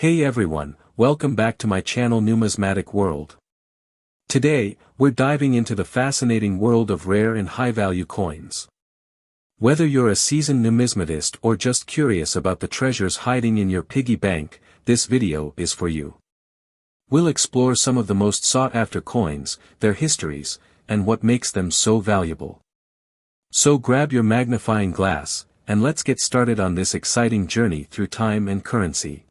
Hey everyone, welcome back to my channel Numismatic World. Today, we're diving into the fascinating world of rare and high-value coins. Whether you're a seasoned numismatist or just curious about the treasures hiding in your piggy bank, this video is for you. We'll explore some of the most sought-after coins, their histories, and what makes them so valuable. So grab your magnifying glass, and let's get started on this exciting journey through time and currency.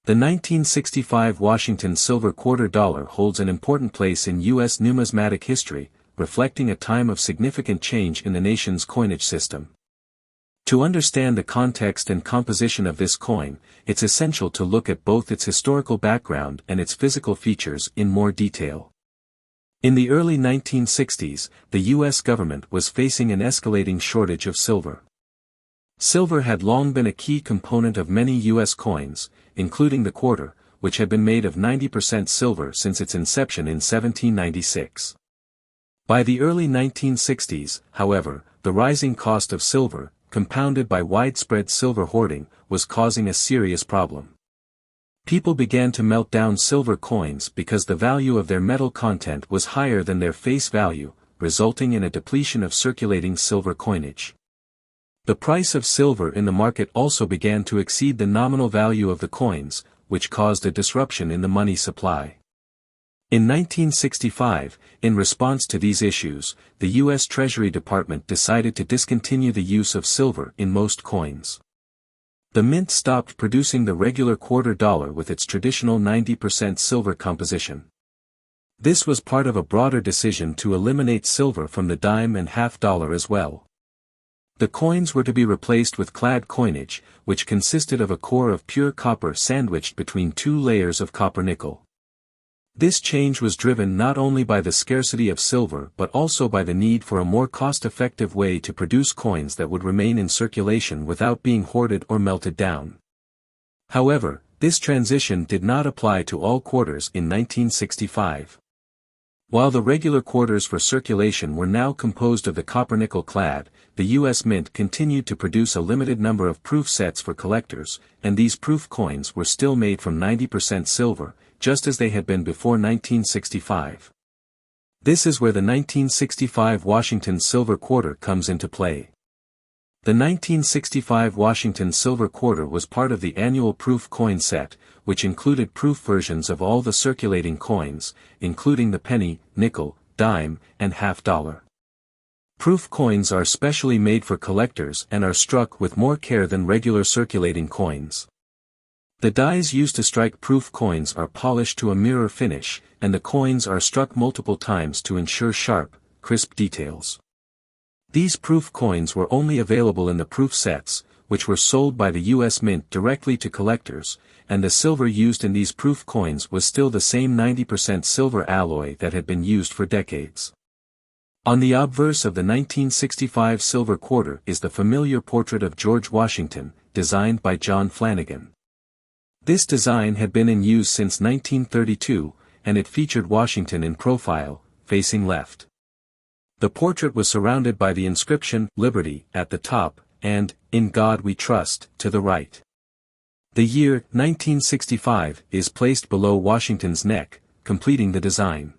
The 1965 Washington silver quarter dollar holds an important place in U.S. numismatic history, reflecting a time of significant change in the nation's coinage system. To understand the context and composition of this coin, it's essential to look at both its historical background and its physical features in more detail. In the early 1960s, the U.S. government was facing an escalating shortage of silver. Silver had long been a key component of many U.S. coins, including the quarter, which had been made of 90% silver since its inception in 1796. By the early 1960s, however, the rising cost of silver, compounded by widespread silver hoarding, was causing a serious problem. People began to melt down silver coins because the value of their metal content was higher than their face value, resulting in a depletion of circulating silver coinage. The price of silver in the market also began to exceed the nominal value of the coins, which caused a disruption in the money supply. In 1965, in response to these issues, the U.S. Treasury Department decided to discontinue the use of silver in most coins. The mint stopped producing the regular quarter dollar with its traditional 90% silver composition. This was part of a broader decision to eliminate silver from the dime and half dollar as well. The coins were to be replaced with clad coinage, which consisted of a core of pure copper sandwiched between two layers of copper-nickel. This change was driven not only by the scarcity of silver but also by the need for a more cost-effective way to produce coins that would remain in circulation without being hoarded or melted down. However, this transition did not apply to all quarters in 1965. While the regular quarters for circulation were now composed of the copper-nickel clad, the U.S. Mint continued to produce a limited number of proof sets for collectors, and these proof coins were still made from 90% silver, just as they had been before 1965. This is where the 1965 Washington silver quarter comes into play. The 1965 Washington silver quarter was part of the annual proof coin set, which included proof versions of all the circulating coins, including the penny, nickel, dime, and half dollar. Proof coins are specially made for collectors and are struck with more care than regular circulating coins. The dies used to strike proof coins are polished to a mirror finish, and the coins are struck multiple times to ensure sharp, crisp details. These proof coins were only available in the proof sets, which were sold by the U.S. Mint directly to collectors, and the silver used in these proof coins was still the same 90% silver alloy that had been used for decades. On the obverse of the 1965 silver quarter is the familiar portrait of George Washington, designed by John Flanagan. This design had been in use since 1932, and it featured Washington in profile, facing left. The portrait was surrounded by the inscription, "Liberty," at the top, and, "In God We Trust," to the right. The year, 1965, is placed below Washington's neck, completing the design.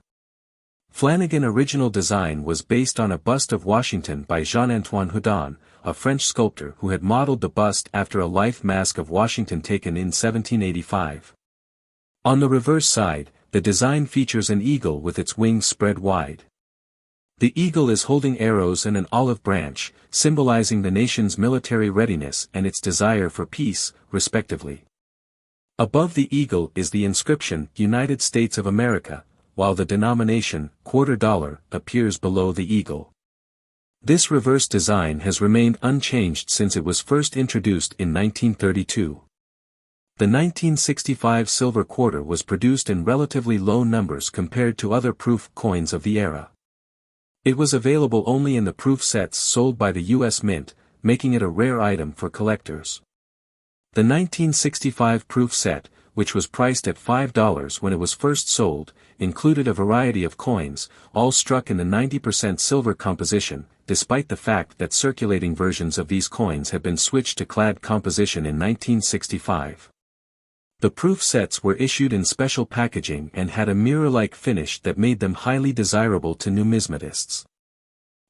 Flanagan's original design was based on a bust of Washington by Jean-Antoine Houdon, a French sculptor who had modeled the bust after a life mask of Washington taken in 1785. On the reverse side, the design features an eagle with its wings spread wide. The eagle is holding arrows and an olive branch, symbolizing the nation's military readiness and its desire for peace, respectively. Above the eagle is the inscription, "United States of America," while the denomination, quarter dollar, appears below the eagle. This reverse design has remained unchanged since it was first introduced in 1932. The 1965 silver quarter was produced in relatively low numbers compared to other proof coins of the era. It was available only in the proof sets sold by the U.S. Mint, making it a rare item for collectors. The 1965 proof set, which was priced at $5 when it was first sold, included a variety of coins, all struck in the 90% silver composition, despite the fact that circulating versions of these coins had been switched to clad composition in 1965. The proof sets were issued in special packaging and had a mirror-like finish that made them highly desirable to numismatists.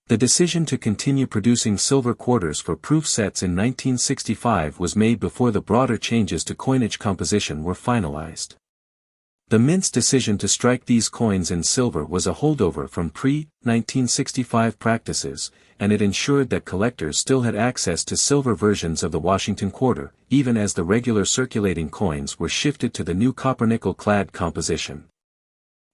The decision to continue producing silver quarters for proof sets in 1965 was made before the broader changes to coinage composition were finalized. The Mint's decision to strike these coins in silver was a holdover from pre-1965 practices, and it ensured that collectors still had access to silver versions of the Washington quarter, even as the regular circulating coins were shifted to the new copper-nickel clad composition.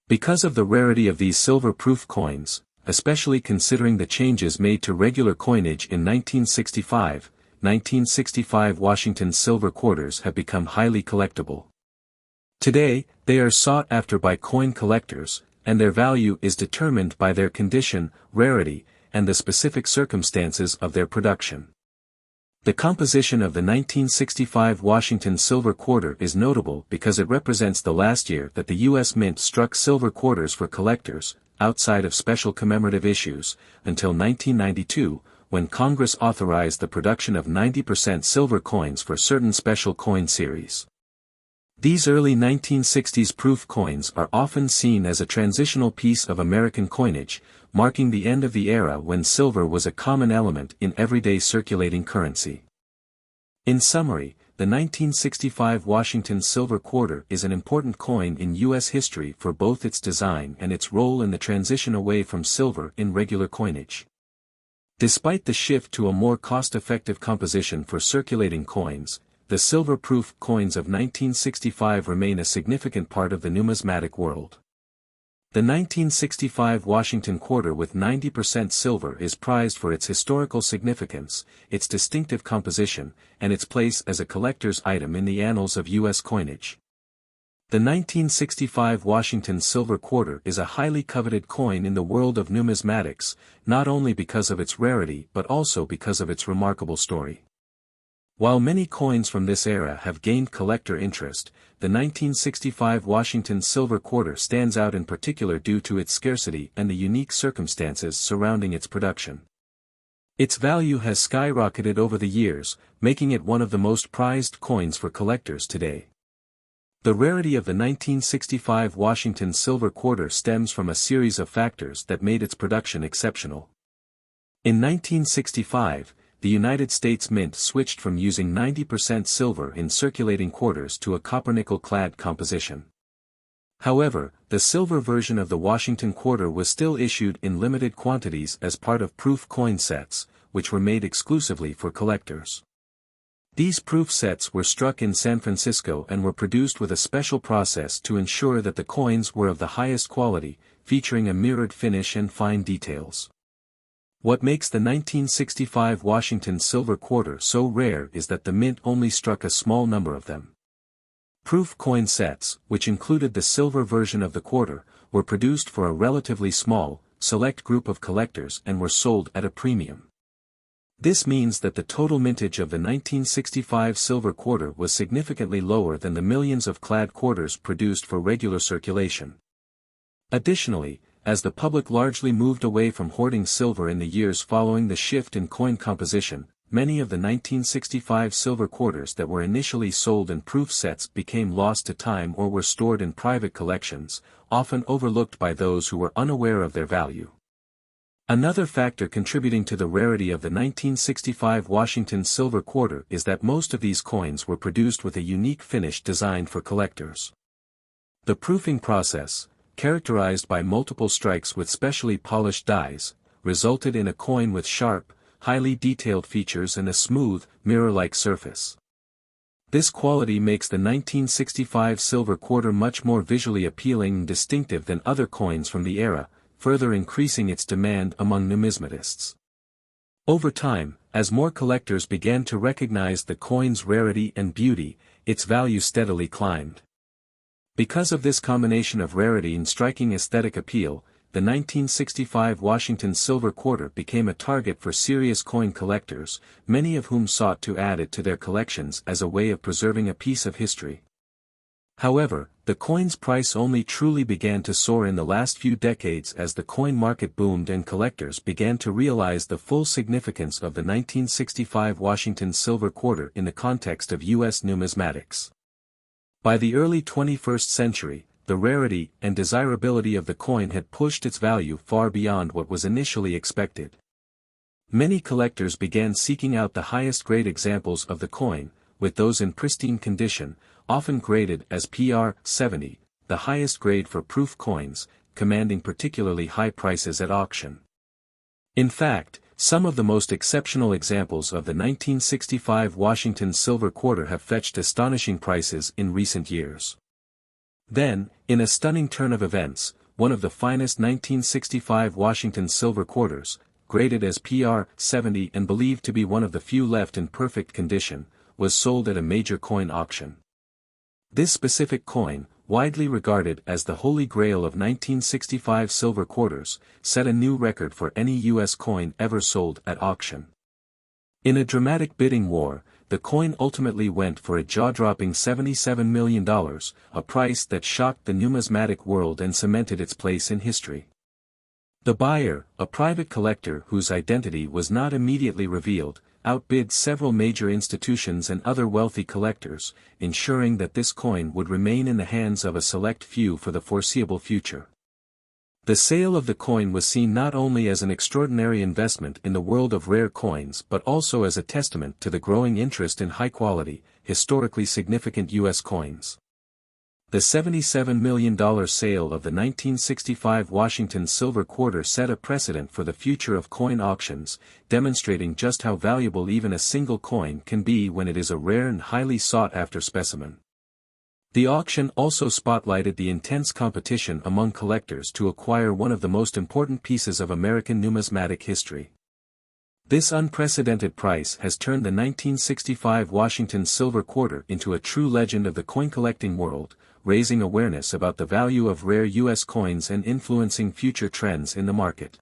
Because of the rarity of these silver-proof coins, especially considering the changes made to regular coinage in 1965 Washington silver quarters have become highly collectible. Today, they are sought after by coin collectors, and their value is determined by their condition, rarity, and the specific circumstances of their production. The composition of the 1965 Washington silver quarter is notable because it represents the last year that the U.S. Mint struck silver quarters for collectors, outside of special commemorative issues, until 1992, when Congress authorized the production of 90% silver coins for certain special coin series. These early 1960s proof coins are often seen as a transitional piece of American coinage, marking the end of the era when silver was a common element in everyday circulating currency. In summary, the 1965 Washington silver quarter is an important coin in U.S. history for both its design and its role in the transition away from silver in regular coinage. Despite the shift to a more cost-effective composition for circulating coins, the silver-proof coins of 1965 remain a significant part of the numismatic world. The 1965 Washington quarter with 90% silver is prized for its historical significance, its distinctive composition, and its place as a collector's item in the annals of U.S. coinage. The 1965 Washington silver quarter is a highly coveted coin in the world of numismatics, not only because of its rarity but also because of its remarkable story. While many coins from this era have gained collector interest, the 1965 Washington silver quarter stands out in particular due to its scarcity and the unique circumstances surrounding its production. Its value has skyrocketed over the years, making it one of the most prized coins for collectors today. The rarity of the 1965 Washington silver quarter stems from a series of factors that made its production exceptional. In 1965, the United States Mint switched from using 90% silver in circulating quarters to a copper-nickel-clad composition. However, the silver version of the Washington quarter was still issued in limited quantities as part of proof coin sets, which were made exclusively for collectors. These proof sets were struck in San Francisco and were produced with a special process to ensure that the coins were of the highest quality, featuring a mirrored finish and fine details. What makes the 1965 Washington silver quarter so rare is that the Mint only struck a small number of them. Proof coin sets, which included the silver version of the quarter, were produced for a relatively small, select group of collectors and were sold at a premium. This means that the total mintage of the 1965 silver quarter was significantly lower than the millions of clad quarters produced for regular circulation. Additionally, as the public largely moved away from hoarding silver in the years following the shift in coin composition, many of the 1965 silver quarters that were initially sold in proof sets became lost to time or were stored in private collections, often overlooked by those who were unaware of their value. Another factor contributing to the rarity of the 1965 Washington silver quarter is that most of these coins were produced with a unique finish designed for collectors. The proofing process, characterized by multiple strikes with specially polished dies, resulted in a coin with sharp, highly detailed features and a smooth, mirror-like surface. This quality makes the 1965 silver quarter much more visually appealing and distinctive than other coins from the era, further increasing its demand among numismatists. Over time, as more collectors began to recognize the coin's rarity and beauty, its value steadily climbed. Because of this combination of rarity and striking aesthetic appeal, the 1965 Washington silver quarter became a target for serious coin collectors, many of whom sought to add it to their collections as a way of preserving a piece of history. However, the coin's price only truly began to soar in the last few decades as the coin market boomed and collectors began to realize the full significance of the 1965 Washington silver quarter in the context of U.S. numismatics. By the early 21st century, the rarity and desirability of the coin had pushed its value far beyond what was initially expected. Many collectors began seeking out the highest grade examples of the coin, with those in pristine condition, often graded as PR-70, the highest grade for proof coins, commanding particularly high prices at auction. In fact, some of the most exceptional examples of the 1965 Washington silver quarter have fetched astonishing prices in recent years. Then, in a stunning turn of events, one of the finest 1965 Washington silver quarters, graded as PR-70 and believed to be one of the few left in perfect condition, was sold at a major coin auction. This specific coin, widely regarded as the holy grail of 1965 silver quarters, set a new record for any U.S. coin ever sold at auction. In a dramatic bidding war, the coin ultimately went for a jaw-dropping $77 million, a price that shocked the numismatic world and cemented its place in history. The buyer, a private collector whose identity was not immediately revealed, outbid several major institutions and other wealthy collectors, ensuring that this coin would remain in the hands of a select few for the foreseeable future. The sale of the coin was seen not only as an extraordinary investment in the world of rare coins but also as a testament to the growing interest in high-quality, historically significant U.S. coins. The $77 million sale of the 1965 Washington silver quarter set a precedent for the future of coin auctions, demonstrating just how valuable even a single coin can be when it is a rare and highly sought-after specimen. The auction also spotlighted the intense competition among collectors to acquire one of the most important pieces of American numismatic history. This unprecedented price has turned the 1965 Washington silver quarter into a true legend of the coin-collecting world, raising awareness about the value of rare U.S. coins and influencing future trends in the market.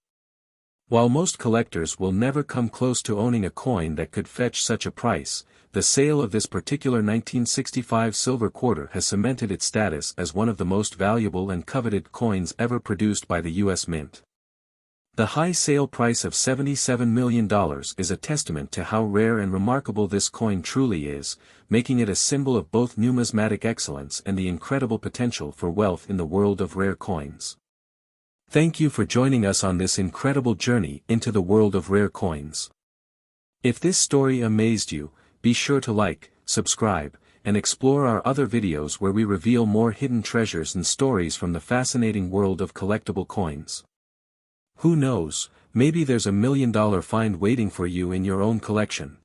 While most collectors will never come close to owning a coin that could fetch such a price, the sale of this particular 1965 silver quarter has cemented its status as one of the most valuable and coveted coins ever produced by the U.S. Mint. The high sale price of $77 million is a testament to how rare and remarkable this coin truly is, making it a symbol of both numismatic excellence and the incredible potential for wealth in the world of rare coins. Thank you for joining us on this incredible journey into the world of rare coins. If this story amazed you, be sure to like, subscribe, and explore our other videos where we reveal more hidden treasures and stories from the fascinating world of collectible coins. Who knows, maybe there's $1 million find waiting for you in your own collection.